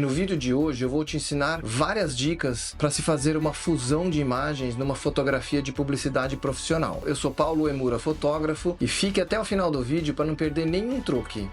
No vídeo de hoje eu vou te ensinar várias dicas para se fazer uma fusão de imagens numa fotografia de publicidade profissional. Eu sou Paulo Uemura, fotógrafo, e fique até o final do vídeo para não perder nenhum truque.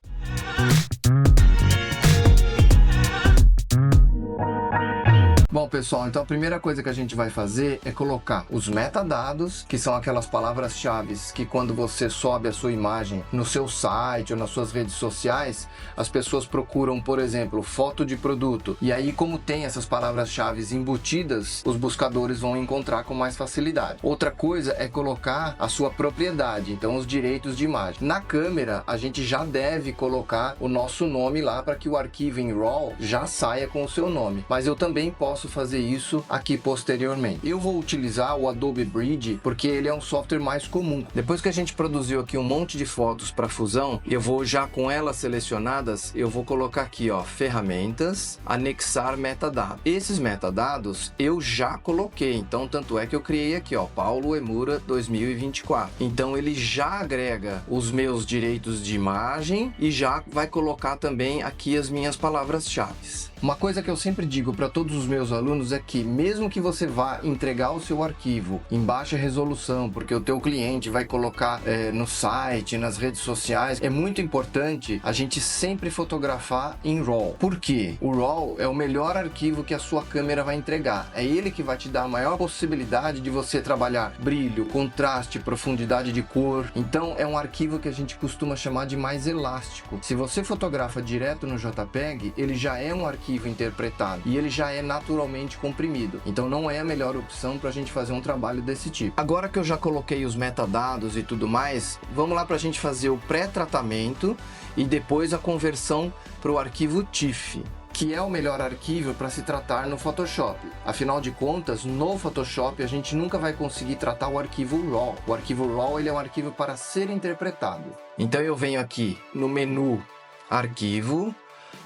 Bom, pessoal, então a primeira coisa que a gente vai fazer é colocar os metadados, que são aquelas palavras-chave que quando você sobe a sua imagem no seu site ou nas suas redes sociais, as pessoas procuram, por exemplo, foto de produto. E aí, como tem essas palavras-chave embutidas, os buscadores vão encontrar com mais facilidade. Outra coisa é colocar a sua propriedade, então os direitos de imagem. Na câmera, a gente já deve colocar o nosso nome lá para que o arquivo em RAW já saia com o seu nome. Mas eu também posso fazer isso aqui posteriormente. Eu vou utilizar o Adobe Bridge porque ele é um software mais comum. Depois que a gente produziu aqui um monte de fotos para fusão, eu vou já com elas selecionadas, eu vou colocar aqui, ó, ferramentas, anexar metadados. Esses metadados eu já coloquei, então tanto é que eu criei aqui, ó, Paulo Uemura 2024. Então ele já agrega os meus direitos de imagem e já vai colocar também aqui as minhas palavras-chave. Uma coisa que eu sempre digo para todos os meus alunos é que mesmo que você vá entregar o seu arquivo em baixa resolução, porque o teu cliente vai colocar no site, nas redes sociais, é muito importante a gente sempre fotografar em RAW. Por quê? O RAW é o melhor arquivo que a sua câmera vai entregar. É ele que vai te dar a maior possibilidade de você trabalhar brilho, contraste, profundidade de cor. Então é um arquivo que a gente costuma chamar de mais elástico. Se você fotografa direto no JPEG, ele já é um arquivo interpretado e ele já é naturalmente comprimido, então não é a melhor opção para a gente fazer um trabalho desse tipo. Agora que eu já coloquei os metadados e tudo mais, vamos lá para a gente fazer o pré-tratamento e depois a conversão para o arquivo TIFF, que é o melhor arquivo para se tratar no Photoshop. Afinal de contas, no Photoshop a gente nunca vai conseguir tratar o arquivo RAW. O arquivo RAW ele é um arquivo para ser interpretado. Então eu venho aqui no menu Arquivo,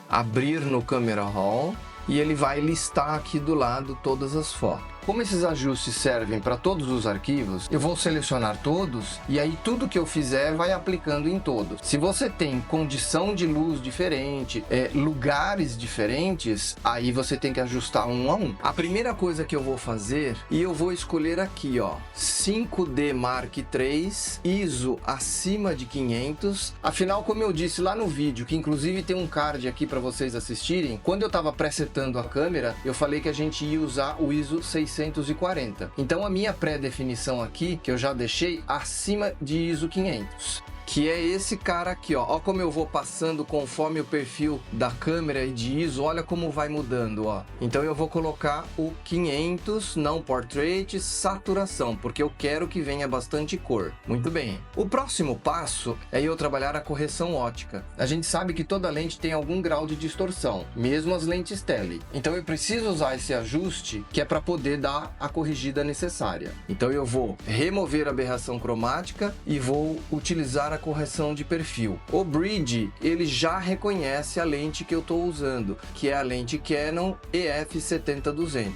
abrir no Camera Raw e ele vai listar aqui do lado todas as fotos. Como esses ajustes servem para todos os arquivos, eu vou selecionar todos e aí tudo que eu fizer vai aplicando em todos. Se você tem condição de luz diferente, lugares diferentes, aí você tem que ajustar um a um. A primeira coisa que eu vou fazer, e eu vou escolher aqui, ó, 5D Mark III, ISO acima de 500. Afinal, como eu disse lá no vídeo, que inclusive tem um card aqui para vocês assistirem, quando eu estava presetando a câmera, eu falei que a gente ia usar o ISO 640. Então a minha pré-definição aqui, que eu já deixei acima de ISO 500. Que é esse cara aqui, ó. Ó como eu vou passando conforme o perfil da câmera e de ISO, olha como vai mudando, ó. Então eu vou colocar o 500, não portrait, saturação, porque eu quero que venha bastante cor. Muito bem. O próximo passo é eu trabalhar a correção ótica. A gente sabe que toda lente tem algum grau de distorção, mesmo as lentes tele. Então eu preciso usar esse ajuste, que é para poder dar a corrigida necessária. Então eu vou remover a aberração cromática e vou utilizar a correção de perfil. O Bridge, ele já reconhece a lente que eu estou usando, que é a lente Canon EF70-200.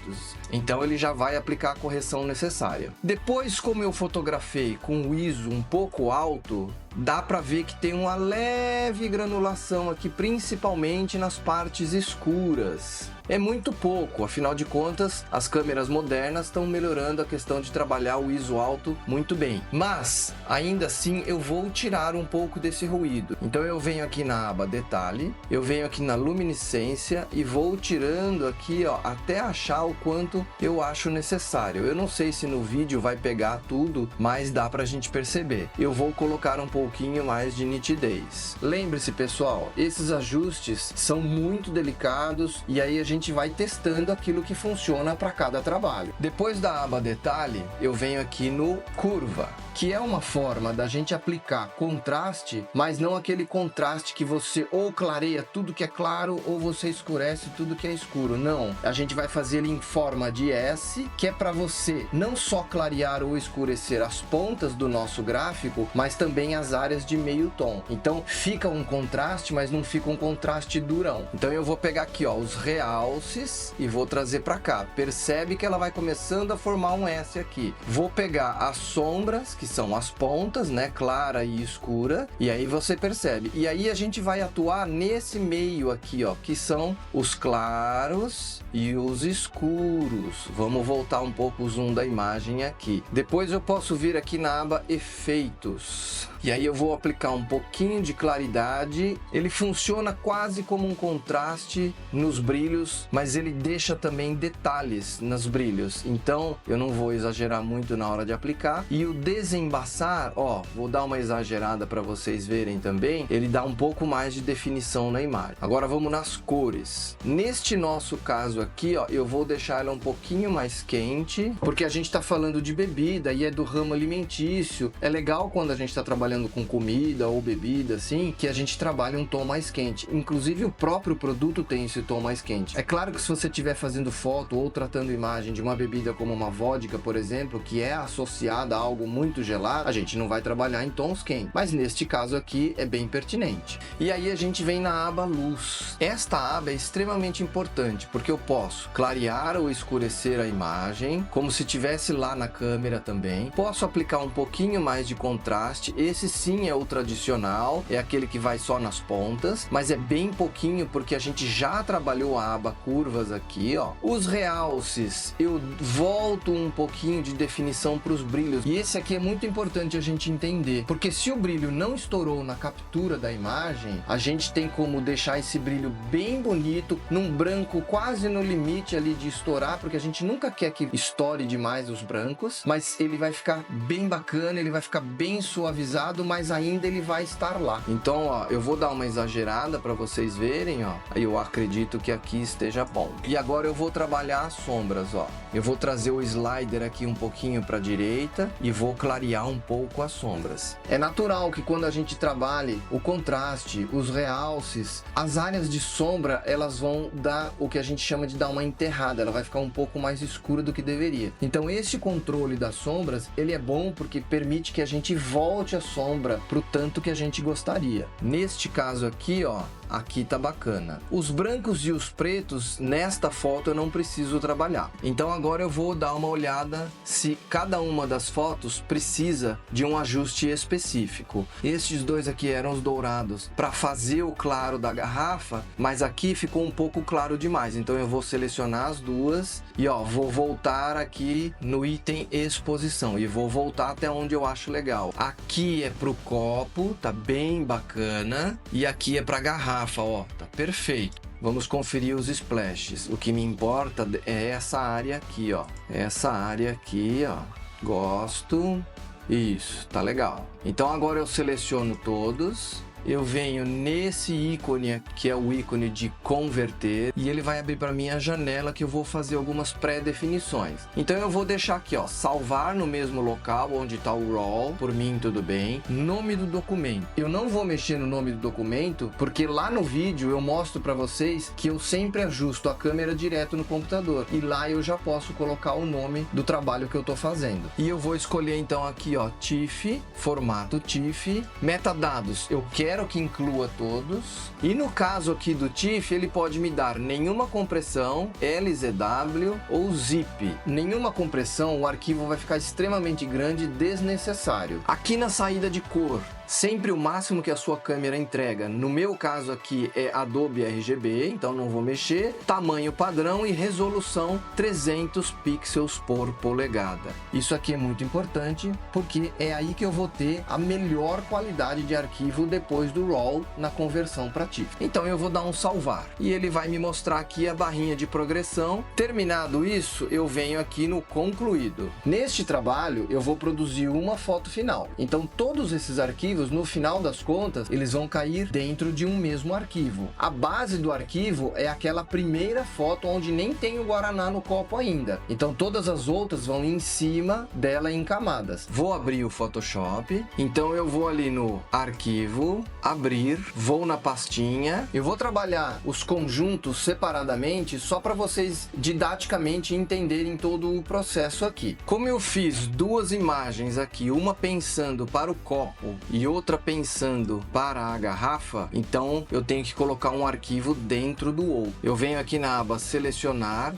Então ele já vai aplicar a correção necessária. Depois, como eu fotografei com o ISO um pouco alto, dá para ver que tem uma leve granulação aqui, principalmente nas partes escuras. É muito pouco, afinal de contas, as câmeras modernas estão melhorando a questão de trabalhar o ISO alto muito bem. Mas, ainda assim, eu vou tirar um pouco desse ruído. Então eu venho aqui na aba Detalhe, eu venho aqui na Luminescência e vou tirando aqui, ó, até achar o quanto eu acho necessário. Eu não sei se no vídeo vai pegar tudo, mas dá pra gente perceber. Eu vou colocar um pouquinho mais de nitidez. Lembre-se, pessoal, esses ajustes são muito delicados e aí a gente vai testando aquilo que funciona para cada trabalho. Depois da aba Detalhe, eu venho aqui no Curva, que é uma forma da gente aplicar contraste, mas não aquele contraste que você ou clareia tudo que é claro ou você escurece tudo que é escuro. Não, a gente vai fazer ele em forma de S, que é para você não só clarear ou escurecer as pontas do nosso gráfico, mas também as áreas de meio tom. Então fica um contraste, mas não fica um contraste durão. Então eu vou pegar aqui, ó, os realces e vou trazer para cá. Percebe que ela vai começando a formar um S aqui. Vou pegar as sombras, que são as pontas, né, clara e escura, e aí você percebe. E aí a gente vai atuar nesse meio aqui, ó, que são os claros e os escuros. Vamos voltar um pouco o zoom da imagem aqui. Depois eu posso vir aqui na aba Efeitos. E aí eu vou aplicar um pouquinho de claridade. Ele funciona quase como um contraste nos brilhos, mas ele deixa também detalhes nos brilhos. Então eu não vou exagerar muito na hora de aplicar. E o desembaçar, ó, vou dar uma exagerada para vocês verem também. Ele dá um pouco mais de definição na imagem. Agora vamos nas cores. Neste nosso caso aqui, ó, eu vou deixar ela um pouquinho mais quente, porque a gente está falando de bebida e é do ramo alimentício. É legal quando a gente está trabalhando com comida ou bebida, assim, que a gente trabalha um tom mais quente. Inclusive o próprio produto tem esse tom mais quente. É claro que se você estiver fazendo foto ou tratando imagem de uma bebida como uma vodka, por exemplo, que é associada a algo muito gelado, a gente não vai trabalhar em tons quentes. Mas neste caso aqui é bem pertinente. E aí a gente vem na aba luz. Esta aba é extremamente importante, porque eu posso clarear ou escurecer a imagem, como se estivesse lá na câmera também. Posso aplicar um pouquinho mais de contraste. Esse sim é o tradicional, é aquele que vai só nas pontas, mas é bem pouquinho porque a gente já trabalhou a aba curvas aqui, ó. Os realces, eu volto um pouquinho de definição para os brilhos. E esse aqui é muito importante a gente entender, porque se o brilho não estourou na captura da imagem, a gente tem como deixar esse brilho bem bonito, num branco quase no limite ali de estourar, porque a gente nunca quer que estoure demais os brancos, mas ele vai ficar bem bacana, ele vai ficar bem suavizado, mas ainda ele vai estar lá. Então, ó, eu vou dar uma exagerada para vocês verem, ó. Eu acredito que aqui esteja bom. E agora eu vou trabalhar as sombras, ó. Eu vou trazer o slider aqui um pouquinho para a direita e vou clarear um pouco as sombras. É natural que quando a gente trabalhe o contraste, os realces, as áreas de sombra, elas vão dar o que a gente chama de dar uma enterrada, ela vai ficar um pouco mais escura do que deveria. Então esse controle das sombras, ele é bom porque permite que a gente volte a sombra pro tanto que a gente gostaria. Neste caso aqui, ó, aqui tá bacana. Os brancos e os pretos, nesta foto eu não preciso trabalhar. Então agora eu vou dar uma olhada se cada uma das fotos precisa de um ajuste específico. Estes dois aqui eram os dourados para fazer o claro da garrafa, mas aqui ficou um pouco claro demais. Então eu vou selecionar as duas e ó, vou voltar aqui no item exposição e vou voltar até onde eu acho legal. Aqui é pro copo, tá bem bacana, e aqui é pra garrafa, ó, tá perfeito. Vamos conferir os splashes. O que me importa é essa área aqui, ó. Essa área aqui, ó. Gosto. Isso, tá legal. Então agora eu seleciono todos. Eu venho nesse ícone, que é o ícone de converter, e ele vai abrir para mim a janela que eu vou fazer algumas pré-definições. Então eu vou deixar aqui, ó, salvar no mesmo local onde está o RAW, por mim tudo bem. Nome do documento. Eu não vou mexer no nome do documento, porque lá no vídeo eu mostro para vocês que eu sempre ajusto a câmera direto no computador, e lá eu já posso colocar o nome do trabalho que eu estou fazendo. E eu vou escolher então aqui, ó, TIFF, formato TIFF, metadados, eu quero que inclua todos, e no caso aqui do TIFF ele pode me dar nenhuma compressão, LZW ou ZIP. Nenhuma compressão, o arquivo vai ficar extremamente grande e desnecessário. Aqui na saída de cor, sempre o máximo que a sua câmera entrega. No meu caso aqui é Adobe RGB, então não vou mexer. Tamanho padrão e resolução 300 pixels por polegada. Isso aqui é muito importante porque é aí que eu vou ter a melhor qualidade de arquivo depois do RAW na conversão para TIFF. Então eu vou dar um salvar e ele vai me mostrar aqui a barrinha de progressão. Terminado isso, eu venho aqui no concluído. Neste trabalho eu vou produzir uma foto final. Então todos esses arquivos, no final das contas, eles vão cair dentro de um mesmo arquivo. A base do arquivo é aquela primeira foto onde nem tem o guaraná no copo ainda. Então todas as outras vão em cima dela em camadas. Vou abrir o Photoshop. Então eu vou ali no arquivo, abrir, vou na pastinha. Eu vou trabalhar os conjuntos separadamente só para vocês didaticamente entenderem todo o processo aqui. Como eu fiz duas imagens aqui, uma pensando para o copo e e outra pensando para a garrafa, então eu tenho que colocar um arquivo dentro do ou. Eu venho aqui na aba selecionar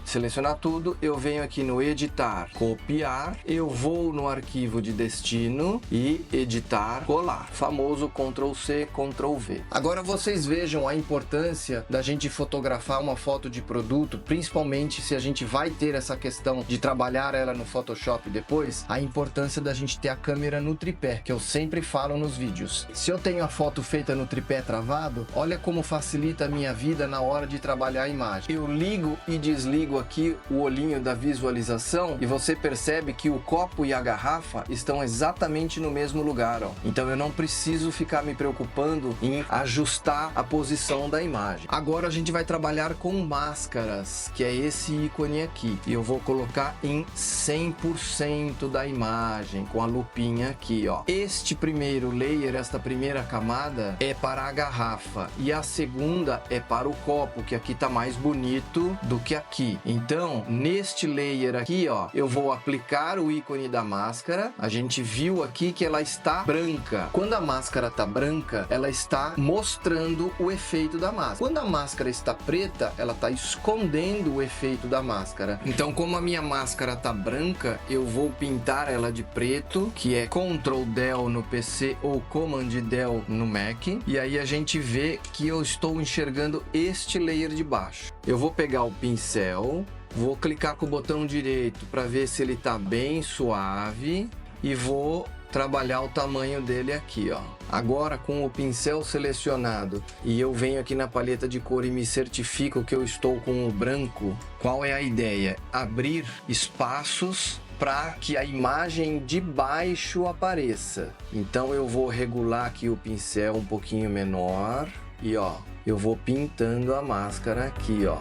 tudo, eu venho aqui no editar, copiar, eu vou no arquivo de destino e editar, colar. Famoso Ctrl C, Ctrl V. Agora vocês vejam a importância da gente fotografar uma foto de produto, principalmente se a gente vai ter essa questão de trabalhar ela no Photoshop depois, a importância da gente ter a câmera no tripé, que eu sempre falo nos vídeos. Se eu tenho a foto feita no tripé travado, olha como facilita a minha vida na hora de trabalhar a imagem. Eu ligo e desligo aqui o olhinho da visualização e você percebe que o copo e a garrafa estão exatamente no mesmo lugar, ó. Então eu não preciso ficar me preocupando em ajustar a posição da imagem. Agora a gente vai trabalhar com máscaras, que é esse ícone aqui. E eu vou colocar em 100% da imagem, com a lupinha aqui, ó. Este primeiro layer, esta primeira camada, é para a garrafa. E a segunda é para o copo, que aqui tá mais bonito do que aqui. Então, neste layer aqui, ó, eu vou aplicar o ícone da máscara. A gente viu aqui que ela está branca. Quando a máscara tá branca, ela está mostrando o efeito da máscara. Quando a máscara está preta, ela está escondendo o efeito da máscara. Então, como a minha máscara tá branca, eu vou pintar ela de preto, que é Ctrl Del no PC ou Command Del no Mac. E aí a gente vê que eu estou enxergando este layer de baixo. Eu vou pegar o pincel, vou clicar com o botão direito para ver se ele tá bem suave e vou trabalhar o tamanho dele aqui, ó. Agora, com o pincel selecionado e eu venho aqui na paleta de cor e me certifico que eu estou com o branco, qual é a ideia? Abrir espaços para que a imagem de baixo apareça. Então eu vou regular aqui o pincel um pouquinho menor e ó, eu vou pintando a máscara aqui, ó.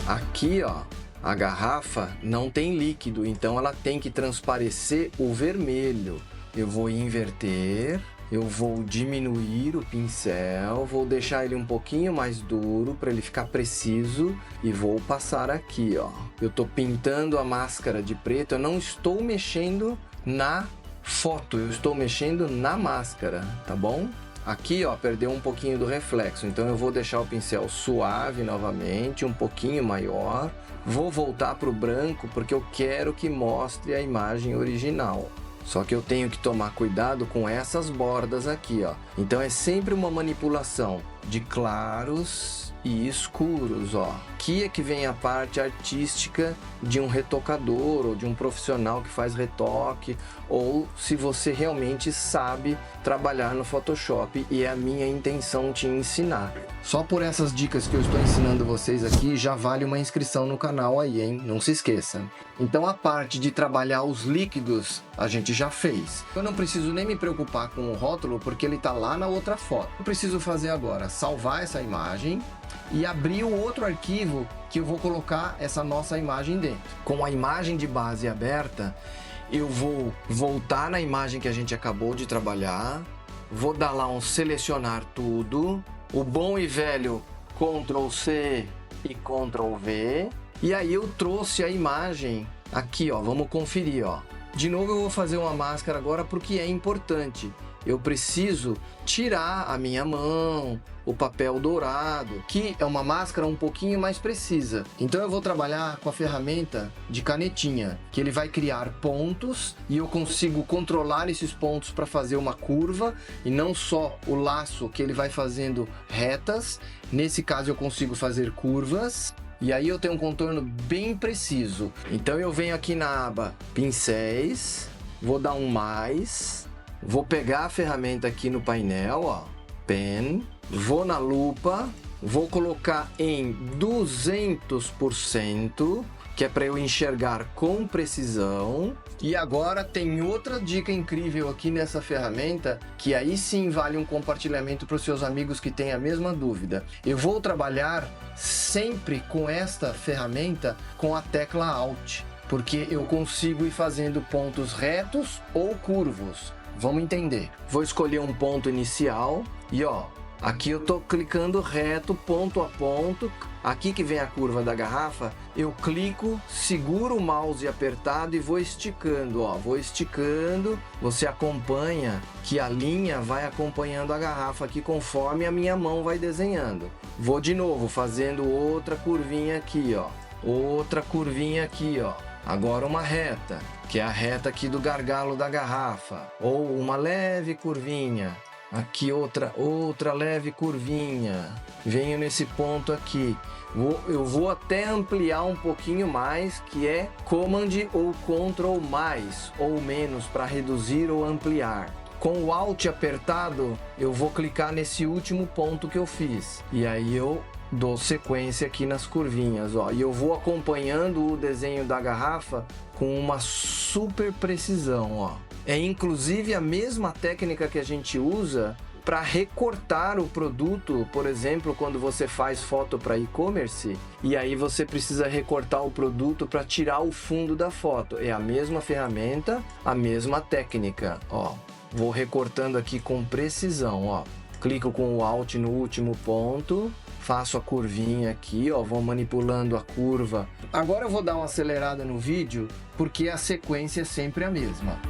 Aqui, ó, a garrafa não tem líquido, então ela tem que transparecer o vermelho. Eu vou inverter, eu vou diminuir o pincel, vou deixar ele um pouquinho mais duro para ele ficar preciso e vou passar aqui, ó. Eu tô pintando a máscara de preto, eu não estou mexendo na foto, eu estou mexendo na máscara, tá bom? Aqui, ó, perdeu um pouquinho do reflexo, então eu vou deixar o pincel suave novamente, um pouquinho maior. Vou voltar para o branco porque eu quero que mostre a imagem original. Só que eu tenho que tomar cuidado com essas bordas aqui, ó. Então é sempre uma manipulação de claros e escuros, ó. Aqui é que vem a parte artística de um retocador ou de um profissional que faz retoque, ou se você realmente sabe trabalhar no Photoshop, e é a minha intenção te ensinar. Só por essas dicas que eu estou ensinando vocês aqui, já vale uma inscrição no canal aí, hein? Não se esqueça. Então a parte de trabalhar os líquidos, a gente já fez. Eu não preciso nem me preocupar com o rótulo, porque ele tá lá na outra foto. Eu preciso fazer agora, salvar essa imagem e abrir o outro arquivo que eu vou colocar essa nossa imagem dentro. Com a imagem de base aberta, eu vou voltar na imagem que a gente acabou de trabalhar, vou dar lá um selecionar tudo, o bom e velho Ctrl C e Ctrl V, e aí eu trouxe a imagem aqui, ó, vamos conferir, ó. De novo eu vou fazer uma máscara agora porque é importante. Eu preciso tirar a minha mão, o papel dourado, que é uma máscara um pouquinho mais precisa. Então eu vou trabalhar com a ferramenta de canetinha, que ele vai criar pontos e eu consigo controlar esses pontos para fazer uma curva, e não só o laço que ele vai fazendo retas. Nesse caso eu consigo fazer curvas. E aí eu tenho um contorno bem preciso. Então eu venho aqui na aba pincéis, vou dar um mais, vou pegar a ferramenta aqui no painel, ó, pen, vou na lupa, vou colocar em 200%, que é para eu enxergar com precisão. E agora tem outra dica incrível aqui nessa ferramenta, que aí sim vale um compartilhamento para os seus amigos que têm a mesma dúvida. Eu vou trabalhar sempre com esta ferramenta com a tecla Alt, porque eu consigo ir fazendo pontos retos ou curvos. Vamos entender. Vou escolher um ponto inicial e ó, Aqui eu tô clicando reto, ponto a ponto. Aqui que vem a curva da garrafa, eu clico, seguro o mouse apertado e vou esticando, ó. Vou esticando, você acompanha que a linha vai acompanhando a garrafa aqui conforme a minha mão vai desenhando. Vou de novo fazendo outra curvinha aqui, ó. Outra curvinha aqui, ó. Agora uma reta, que é a reta aqui do gargalo da garrafa. Ou uma leve curvinha. Aqui outra leve curvinha. Venho nesse ponto aqui. Eu vou até ampliar um pouquinho mais, que é Command ou Ctrl mais ou menos para reduzir ou ampliar. Com o Alt apertado, eu vou clicar nesse último ponto que eu fiz. E aí eu dou sequência aqui nas curvinhas, ó. E eu vou acompanhando o desenho da garrafa com uma super precisão, ó. É inclusive a mesma técnica que a gente usa para recortar o produto, por exemplo, quando você faz foto para e-commerce e aí você precisa recortar o produto para tirar o fundo da foto. É a mesma ferramenta, a mesma técnica, ó. Vou recortando aqui com precisão, ó. Clico com o Alt no último ponto, faço a curvinha aqui, ó, vou manipulando a curva. Agora eu vou dar uma acelerada no vídeo, porque a sequência é sempre a mesma.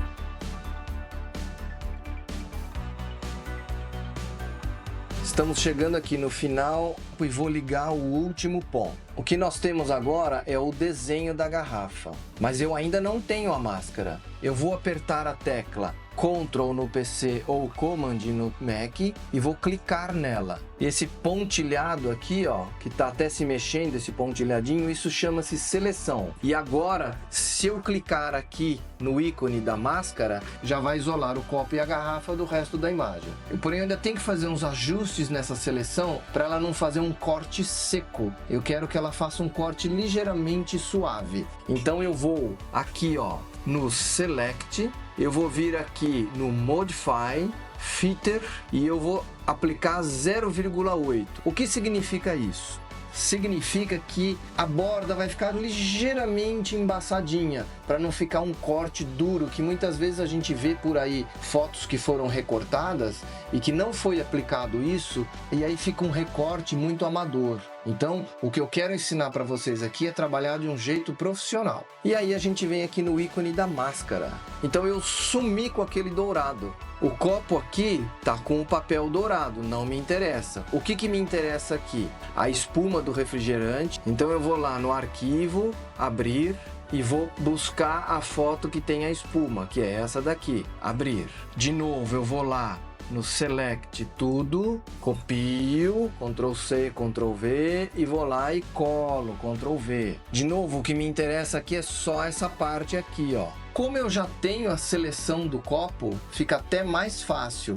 Estamos chegando aqui no final e vou ligar o último ponto. O que nós temos agora é o desenho da garrafa, mas eu ainda não tenho a máscara. Eu vou apertar a tecla Ctrl no PC ou Command no Mac e vou clicar nela. E esse pontilhado aqui, ó, que tá até se mexendo, esse pontilhadinho, isso chama-se seleção. E agora, se eu clicar aqui no ícone da máscara, já vai isolar o copo e a garrafa do resto da imagem. Porém, eu ainda tenho que fazer uns ajustes nessa seleção para ela não fazer um corte seco. Eu quero que ela faça um corte ligeiramente suave. Então eu vou aqui, ó, no Select, eu vou vir aqui no Modify, Filter e eu vou aplicar 0,8. O que significa isso? Significa que a borda vai ficar ligeiramente embaçadinha, para não ficar um corte duro, que muitas vezes a gente vê por aí fotos que foram recortadas e que não foi aplicado isso, e aí fica um recorte muito amador. Então, o que eu quero ensinar para vocês aqui é trabalhar de um jeito profissional. E aí a gente vem aqui no ícone da máscara. Então eu sumi com aquele dourado. O copo aqui tá com o papel dourado, não me interessa. O que me interessa aqui? A espuma do refrigerante. Então eu vou lá no arquivo, abrir e vou buscar a foto que tem a espuma, que é essa daqui, abrir. De novo eu vou lá no Select tudo, copio, Ctrl C, Ctrl V e vou lá e colo, Ctrl V. De novo, o que me interessa aqui é só essa parte aqui, ó. Como eu já tenho a seleção do copo, fica até mais fácil.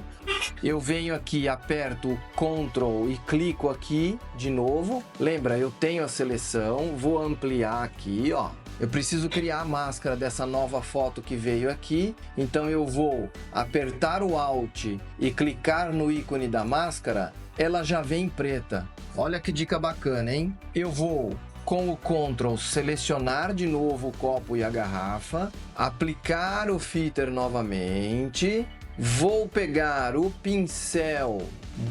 Eu venho aqui, aperto o Ctrl e clico aqui de novo. Lembra, eu tenho a seleção, vou ampliar aqui, ó. Eu preciso criar a máscara dessa nova foto que veio aqui, então eu vou apertar o Alt e clicar no ícone da máscara, ela já vem preta. Olha que dica bacana, hein? Eu vou com o Ctrl selecionar de novo o copo e a garrafa, aplicar o filter novamente, vou pegar o pincel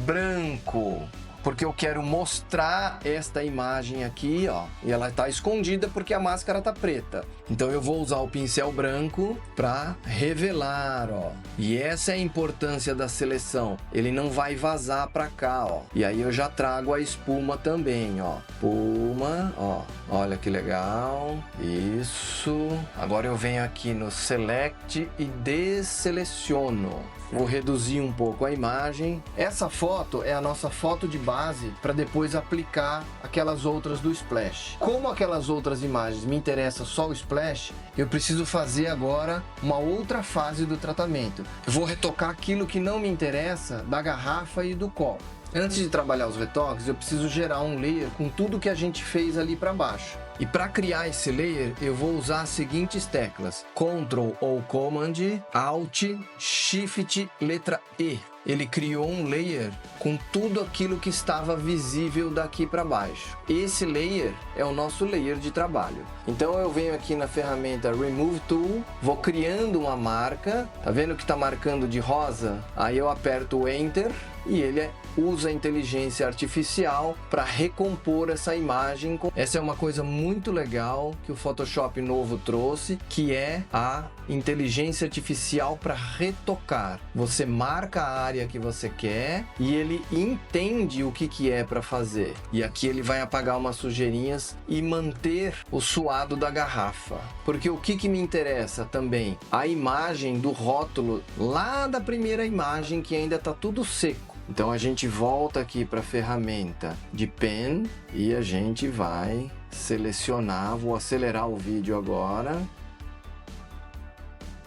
branco, porque eu quero mostrar esta imagem aqui, ó, e ela está escondida porque a máscara tá preta. Então eu vou usar o pincel branco para revelar, ó. E essa é a importância da seleção. Ele não vai vazar para cá, ó. E aí eu já trago a espuma também, ó. Espuma, ó. Olha que legal. Isso. Agora eu venho aqui no Select e desseleciono. Vou reduzir um pouco a imagem. Essa foto é a nossa foto de base para depois aplicar aquelas outras do Splash. Como aquelas outras imagens me interessa só o Splash, eu preciso fazer agora uma outra fase do tratamento. Eu vou retocar aquilo que não me interessa da garrafa e do copo. Antes de trabalhar os retoques, eu preciso gerar um layer com tudo que a gente fez ali para baixo. E para criar esse layer, eu vou usar as seguintes teclas: Ctrl ou Command, Alt, Shift, letra E. ele criou um layer com tudo aquilo que estava visível daqui para baixo. Esse layer é o nosso layer de trabalho. Então eu venho aqui na ferramenta Remove Tool, vou criando uma marca, tá vendo que está marcando de rosa? Aí eu aperto o Enter e ele usa a inteligência artificial para recompor essa imagem. Essa é uma coisa muito legal que o Photoshop novo trouxe, que é a inteligência artificial para retocar. Você marca a área que você quer e ele entende o que é para fazer. E aqui ele vai apagar umas sujeirinhas e manter o suado da garrafa. Porque o que me interessa também? A imagem do rótulo lá da primeira imagem que ainda está tudo seco. Então a gente volta aqui para a ferramenta de Pen e a gente vai selecionar, vou acelerar o vídeo agora.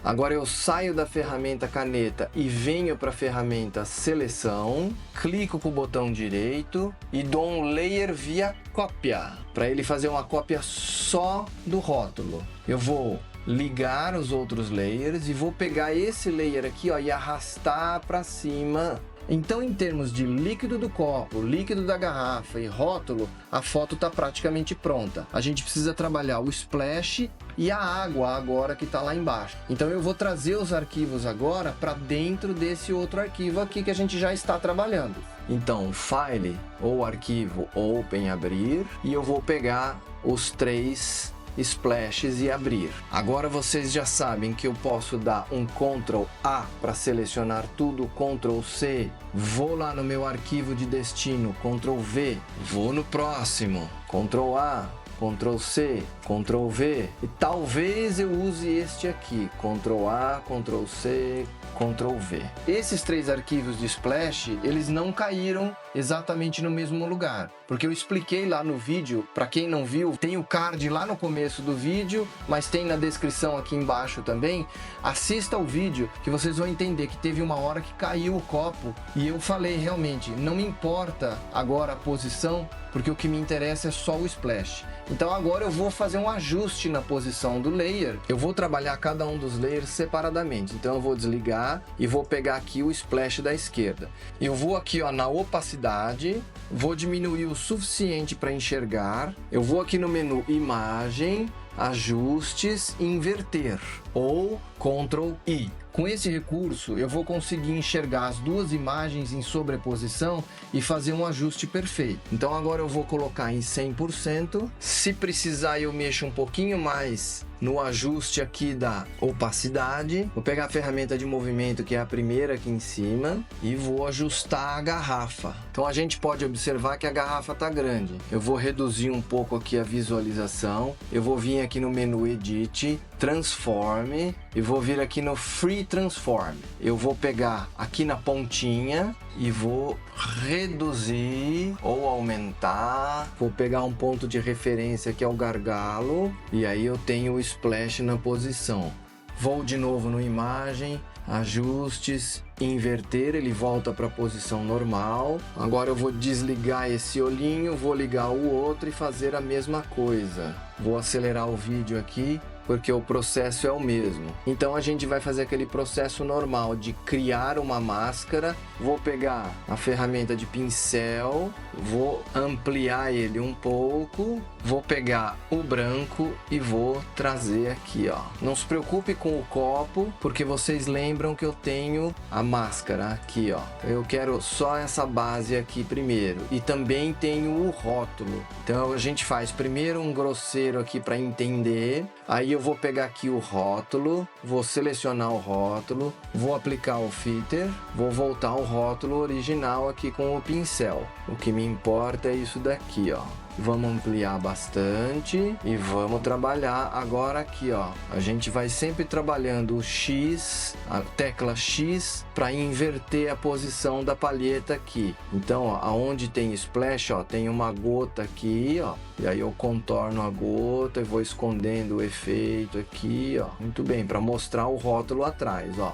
Agora eu saio da ferramenta caneta e venho para a ferramenta seleção, clico com o botão direito e dou um layer via cópia, para ele fazer uma cópia só do rótulo. Eu vou ligar os outros layers e vou pegar esse layer aqui, ó, e arrastar para cima. Então, em termos de líquido do copo, líquido da garrafa e rótulo, a foto está praticamente pronta. A gente precisa trabalhar o splash e a água agora que está lá embaixo. Então eu vou trazer os arquivos agora para dentro desse outro arquivo aqui que a gente já está trabalhando. Então, File ou Arquivo Open, abrir, e eu vou pegar os 3 splashes e abrir. Agora vocês já sabem que eu posso dar um Ctrl A para selecionar tudo, Ctrl C, vou lá no meu arquivo de destino, Ctrl V, vou no próximo, Ctrl A, Ctrl C, Ctrl V, e talvez eu use este aqui, Ctrl A, Ctrl C, Ctrl V. Esses 3 arquivos de Splash, eles não caíram exatamente no mesmo lugar, porque eu expliquei lá no vídeo. Para quem não viu, tem o card lá no começo do vídeo, mas tem na descrição aqui embaixo também. Assista o vídeo que vocês vão entender que teve uma hora que caiu o copo e eu falei, realmente, não me importa agora a posição, porque o que me interessa é só o splash. Então agora eu vou fazer um ajuste na posição do layer. Eu vou trabalhar cada um dos layers separadamente. Então eu vou desligar e vou pegar aqui o splash da esquerda. Eu vou aqui, ó, na opacidade, vou diminuir o suficiente para enxergar. Eu vou aqui no menu Imagem, Ajustes, Inverter ou Ctrl I. Com esse recurso, eu vou conseguir enxergar as duas imagens em sobreposição e fazer um ajuste perfeito. Então agora eu vou colocar em 100%. Se precisar, eu mexo um pouquinho mais no ajuste aqui da opacidade. Vou pegar a ferramenta de movimento, que é a primeira aqui em cima, e vou ajustar a garrafa. Então a gente pode observar que a garrafa está grande. Eu vou reduzir um pouco aqui a visualização. Eu vou vir aqui no menu Edit, Transform, e vou vir aqui no Free Transform. Eu vou pegar aqui na pontinha e vou reduzir ou aumentar. Vou pegar um ponto de referência que é o gargalo, e aí eu tenho o splash na posição. Vou de novo no Imagem, Ajustes, Inverter, ele volta para a posição normal. Agora eu vou desligar esse olhinho, vou ligar o outro e fazer a mesma coisa. Vou acelerar o vídeo aqui, porque o processo é o mesmo. Então a gente vai fazer aquele processo normal de criar uma máscara. Vou pegar a ferramenta de pincel, vou ampliar ele um pouco, vou pegar o branco e vou trazer aqui, ó. Não se preocupe com o copo, porque vocês lembram que eu tenho a máscara aqui, ó. Eu quero só essa base aqui primeiro, e também tenho o rótulo. Então a gente faz primeiro um grosseiro aqui para entender. Aí eu vou pegar aqui o rótulo, vou selecionar o rótulo, vou aplicar o filter, vou voltar ao rótulo original aqui com o pincel. O que me importa é isso daqui, ó. Vamos ampliar bastante e vamos trabalhar agora aqui, ó. A gente vai sempre trabalhando o X, a tecla X, para inverter a posição da palheta aqui. Então, ó, aonde tem splash, ó, tem uma gota aqui, ó. E aí eu contorno a gota e vou escondendo o efeito aqui, ó. Muito bem, para mostrar o rótulo atrás, ó.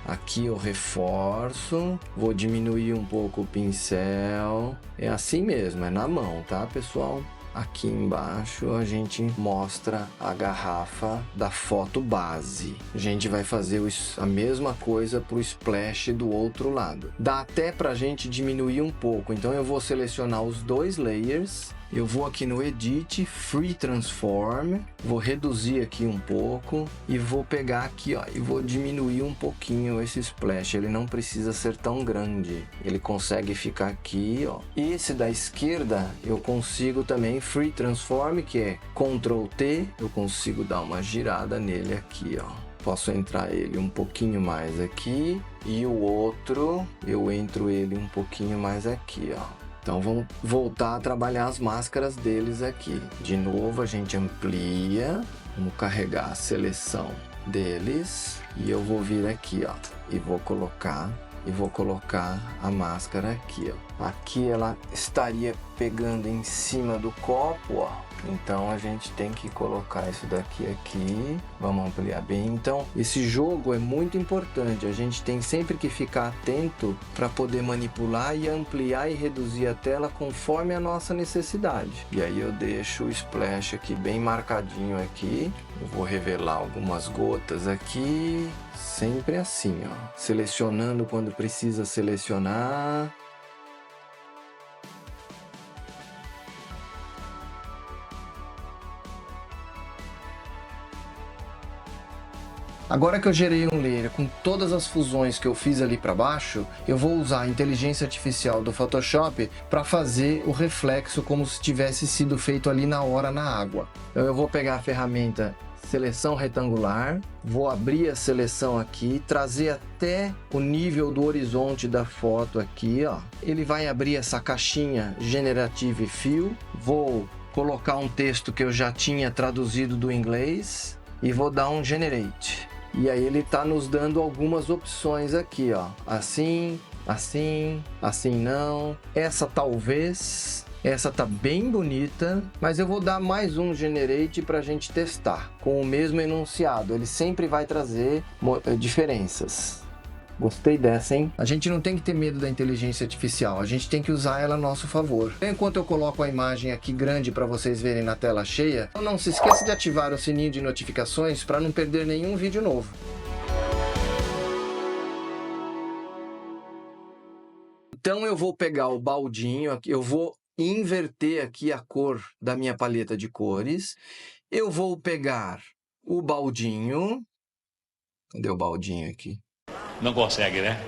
Aqui eu reforço, vou diminuir um pouco o pincel. É assim mesmo, é na mão, tá, pessoal? Aqui embaixo a gente mostra a garrafa da foto base. A gente vai fazer a mesma coisa para o splash do outro lado. Dá até para a gente diminuir um pouco, então eu vou selecionar os dois layers. Eu vou aqui no Edit, Free Transform, vou reduzir aqui um pouco e vou pegar aqui, ó, e vou diminuir um pouquinho esse splash. Ele não precisa ser tão grande, ele consegue ficar aqui, ó. Esse da esquerda eu consigo também Free Transform, que é Ctrl T, eu consigo dar uma girada nele aqui, ó. Posso entrar ele um pouquinho mais aqui e o outro eu entro ele um pouquinho mais aqui, ó. Então vamos voltar a trabalhar as máscaras deles aqui. De novo a gente amplia, vamos carregar a seleção deles e eu vou vir aqui, ó, e vou colocar a máscara aqui, ó. Aqui ela estaria pegando em cima do copo, ó. Então a gente tem que colocar isso daqui aqui. Vamos ampliar bem. Então esse jogo é muito importante. A gente tem sempre que ficar atento para poder manipular e ampliar e reduzir a tela conforme a nossa necessidade. E aí eu deixo o splash aqui bem marcadinho aqui. Eu vou revelar algumas gotas aqui. Sempre assim, ó. Selecionando quando precisa selecionar. Agora que eu gerei um layer com todas as fusões que eu fiz ali para baixo, eu vou usar a inteligência artificial do Photoshop para fazer o reflexo como se tivesse sido feito ali na hora na água. Então eu vou pegar a ferramenta Seleção Retangular, vou abrir a seleção aqui, trazer até o nível do horizonte da foto aqui, ó. Ele vai abrir essa caixinha Generative Fill, vou colocar um texto que eu já tinha traduzido do inglês e vou dar um Generate. E aí ele está nos dando algumas opções aqui, ó. Assim, assim, assim não. Essa talvez. Essa tá bem bonita, mas eu vou dar mais um Generate para a gente testar. Com o mesmo enunciado, ele sempre vai trazer diferenças. Gostei dessa, hein? A gente não tem que ter medo da inteligência artificial, a gente tem que usar ela a nosso favor. Enquanto eu coloco a imagem aqui grande para vocês verem na tela cheia, não se esqueça de ativar o sininho de notificações para não perder nenhum vídeo novo. Então eu vou pegar o baldinho aqui, eu vou inverter aqui a cor da minha paleta de cores. Eu vou pegar o baldinho. Cadê o baldinho aqui? Não consegue, né?